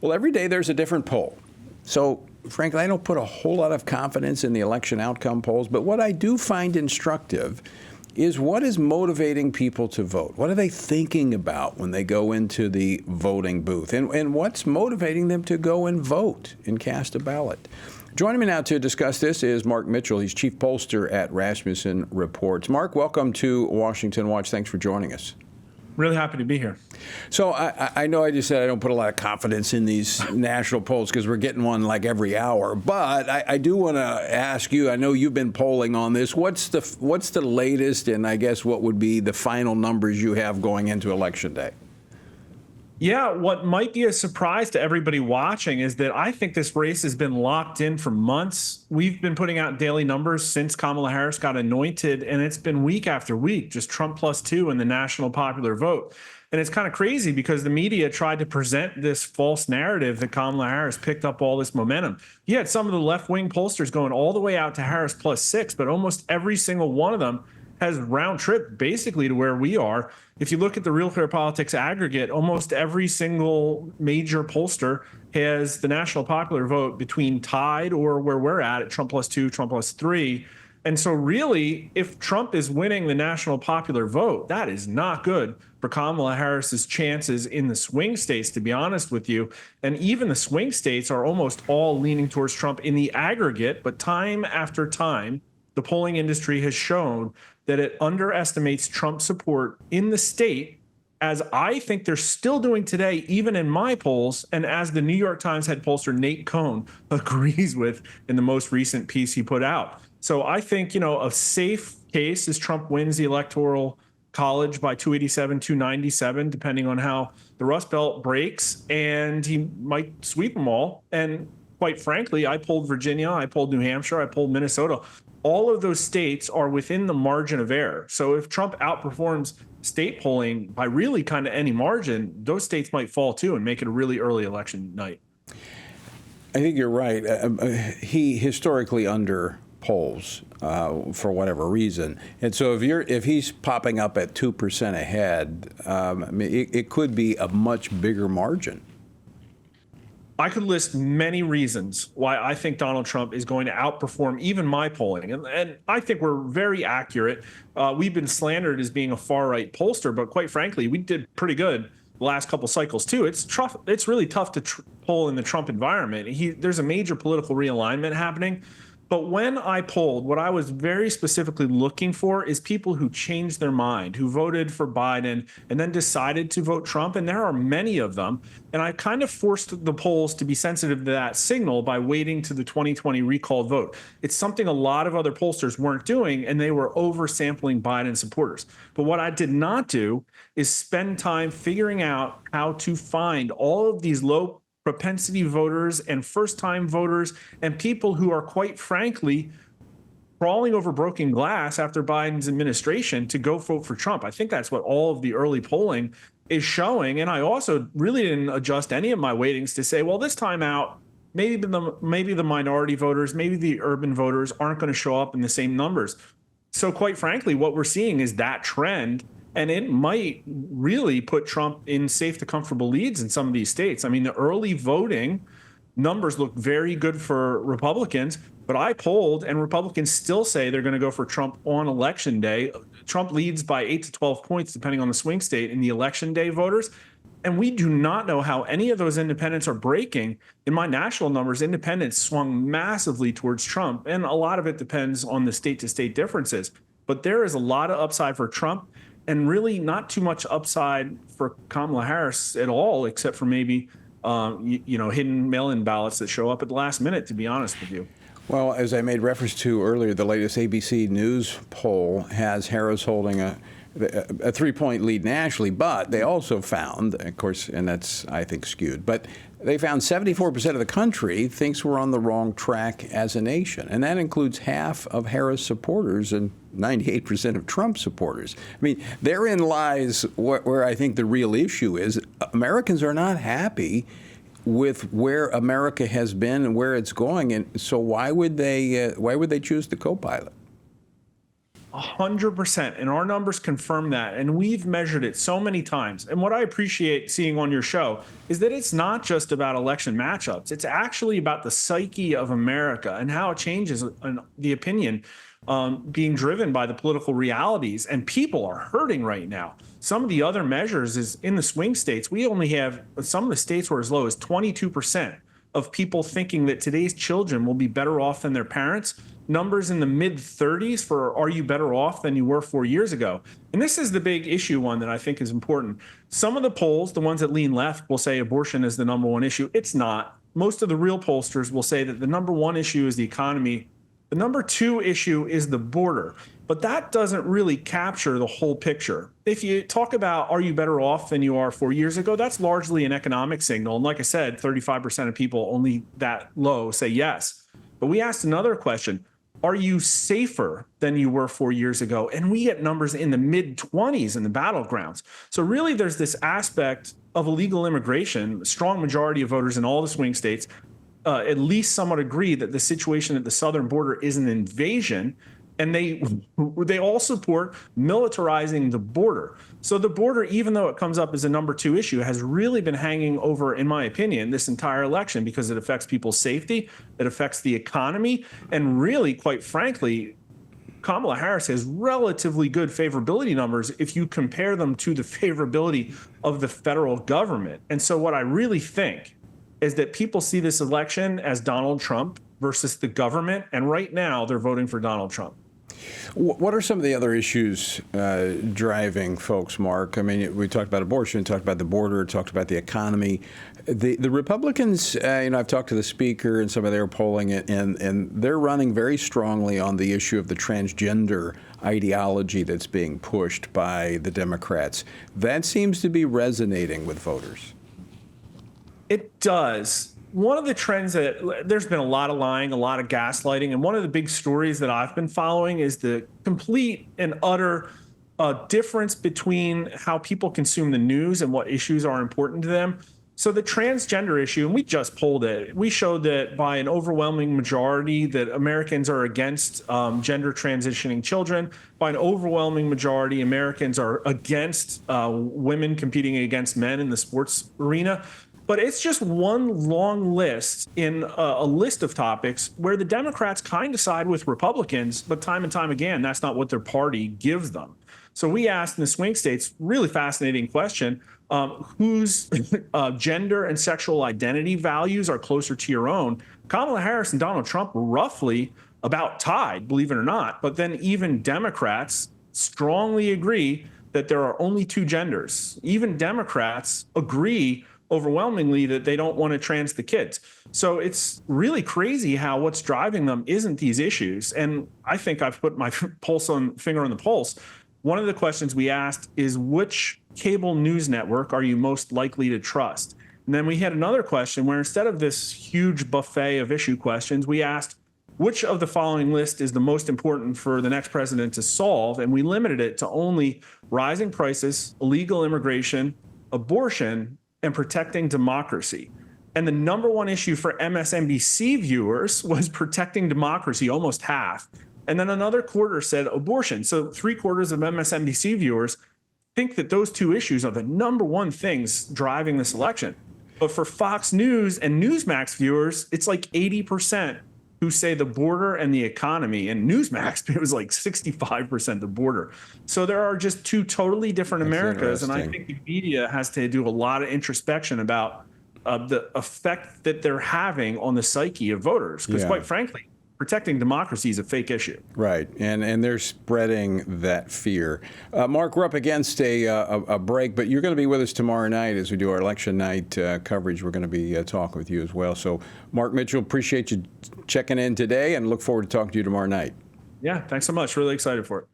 Well, every day there's a different poll. So, frankly, I don't put a whole lot of confidence in the election outcome polls, but what I do find instructive is what is motivating people to vote? What are they thinking about when they go into the voting booth? And what's motivating them to go and vote and cast a ballot? Joining me now to discuss this is Mark Mitchell. He's Chief Pollster at Rasmussen Reports. Mark, welcome to Washington Watch. Thanks for joining us. Really happy to be here. So I know I just said I don't put a lot of confidence in these national polls because we're getting one like every hour. But I do want to ask you, I know you've been polling on this. What's the latest, and I guess what would be the final numbers you have going into Election Day? Yeah, what might be a surprise to everybody watching is that I think this race has been locked in for months. We've been putting out daily numbers since Kamala Harris got anointed, and it's been week after week, just Trump +2 in the national popular vote. And it's kind of crazy because the media tried to present this false narrative that Kamala Harris picked up all this momentum. You had some of the left-wing pollsters going all the way out to Harris +6, but almost every single one of them has round trip basically to where we are. If you look at the Real Clear Politics aggregate, almost every single major pollster has the national popular vote between tied or where we're at Trump +2, Trump +3. And so really, if Trump is winning the national popular vote, that is not good for Kamala Harris's chances in the swing states, to be honest with you. And even the swing states are almost all leaning towards Trump in the aggregate, but time after time, the polling industry has shown that it underestimates Trump support in the state, as I think they're still doing today, even in my polls, and as the New York Times head pollster Nate Cohn agrees with in the most recent piece he put out. So I think, a safe case is Trump wins the Electoral College by 287, 297, depending on how the Rust Belt breaks, and he might sweep them all. And quite frankly, I polled Virginia, I polled New Hampshire, I polled Minnesota. All of those states are within the margin of error. So if Trump outperforms state polling by really kind of any margin, those states might fall too and make it a really early election night. I think you're right. He historically under polls for whatever reason, and so if he's popping up at 2% ahead, it could be a much bigger margin. I could list many reasons why I think Donald Trump is going to outperform even my polling. And I think we're very accurate. We've been slandered as being a far-right pollster, but quite frankly, we did pretty good the last couple cycles, too. It's really tough to poll in the Trump environment. There's a major political realignment happening. But when I polled, what I was very specifically looking for is people who changed their mind, who voted for Biden and then decided to vote Trump. And there are many of them. And I kind of forced the polls to be sensitive to that signal by waiting to the 2020 recall vote. It's something a lot of other pollsters weren't doing, and they were oversampling Biden supporters. But what I did not do is spend time figuring out how to find all of these low propensity voters and first-time voters and people who are, quite frankly, crawling over broken glass after Biden's administration to go vote for Trump. I think that's what all of the early polling is showing. And I also really didn't adjust any of my weightings to say, well, this time out, maybe the minority voters, maybe the urban voters aren't going to show up in the same numbers. So quite frankly, what we're seeing is that trend. And it might really put Trump in safe to comfortable leads in some of these states. I mean, the early voting numbers look very good for Republicans, but I polled and Republicans still say they're going to go for Trump on Election Day. Trump leads by 8 to 12 points, depending on the swing state, in the Election Day voters. And we do not know how any of those independents are breaking. In my national numbers, independents swung massively towards Trump, and a lot of it depends on the state-to-state differences. But there is a lot of upside for Trump, and really not too much upside for Kamala Harris at all, except for maybe, hidden mail-in ballots that show up at the last minute, to be honest with you. Well, as I made reference to earlier, the latest ABC News poll has Harris holding a 3-point lead nationally, but they also found, of course, and that's, I think, skewed, but they found 74% of the country thinks we're on the wrong track as a nation. And that includes half of Harris supporters and 98% of Trump supporters. I mean, therein lies where I think the real issue is. Americans are not happy with where America has been and where it's going. And so why would they choose the co-pilot? 100%. And our numbers confirm that. And we've measured it so many times. And what I appreciate seeing on your show is that it's not just about election matchups. It's actually about the psyche of America and how it changes the opinion being driven by the political realities. And people are hurting right now. Some of the other measures is in the swing states. We only have some of the states were as low as 22% of people thinking that today's children will be better off than their parents. Numbers in the mid 30s for are you better off than you were 4 years ago? And this is the big issue one that I think is important. Some of the polls, the ones that lean left, will say abortion is the number one issue. It's not. Most of the real pollsters will say that the number one issue is the economy. The number two issue is the border. But that doesn't really capture the whole picture. If you talk about are you better off than you are 4 years ago, that's largely an economic signal. And like I said, 35% of people only that low say yes. But we asked another question. Are you safer than you were 4 years ago? And we get numbers in the mid 20s in the battlegrounds. So really there's this aspect of illegal immigration. A strong majority of voters in all the swing states at least somewhat agree that the situation at the southern border is an invasion. And they all support militarizing the border. So the border, even though it comes up as a number two issue, has really been hanging over, in my opinion, this entire election because it affects people's safety, it affects the economy, and really, quite frankly, Kamala Harris has relatively good favorability numbers if you compare them to the favorability of the federal government. And so what I really think is that people see this election as Donald Trump versus the government, and right now they're voting for Donald Trump. What are some of the other issues driving folks, Mark? I mean, we talked about abortion, talked about the border, talked about the economy. The Republicans, I've talked to the speaker and some of their polling, and they're running very strongly on the issue of the transgender ideology that's being pushed by the Democrats. That seems to be resonating with voters. It does. One of the trends that there's been a lot of lying, a lot of gaslighting, and one of the big stories that I've been following is the complete and utter difference between how people consume the news and what issues are important to them. So the transgender issue, and we just polled it, we showed that by an overwhelming majority that Americans are against gender transitioning children. By an overwhelming majority, Americans are against women competing against men in the sports arena. But it's just one long list in a list of topics where the Democrats kind of side with Republicans, but time and time again, that's not what their party gives them. So we asked in the swing states, really fascinating question, whose gender and sexual identity values are closer to your own? Kamala Harris and Donald Trump were roughly about tied, believe it or not. But then even Democrats strongly agree that there are only two genders. Even Democrats agree overwhelmingly that they don't want to trans the kids. So it's really crazy how what's driving them isn't these issues. And I think I've put my finger on the pulse. One of the questions we asked is which cable news network are you most likely to trust? And then we had another question where instead of this huge buffet of issue questions, we asked which of the following list is the most important for the next president to solve? And we limited it to only rising prices, illegal immigration, abortion, and protecting democracy. And the number one issue for MSNBC viewers was protecting democracy, almost half. And then another quarter said abortion. So 3/4 of MSNBC viewers think that those two issues are the number one things driving this election. But for Fox News and Newsmax viewers, it's like 80% who say the border and the economy. And Newsmax, it was like 65% the border. So there are just two totally different Americas. And I think the media has to do a lot of introspection about the effect that they're having on the psyche of voters. Because quite frankly, protecting democracy is a fake issue. Right, and they're spreading that fear. Mark, we're up against a break, but you're going to be with us tomorrow night as we do our election night coverage. We're going to be talking with you as well. So, Mark Mitchell, appreciate you checking in today and look forward to talking to you tomorrow night. Yeah, thanks so much. Really excited for it.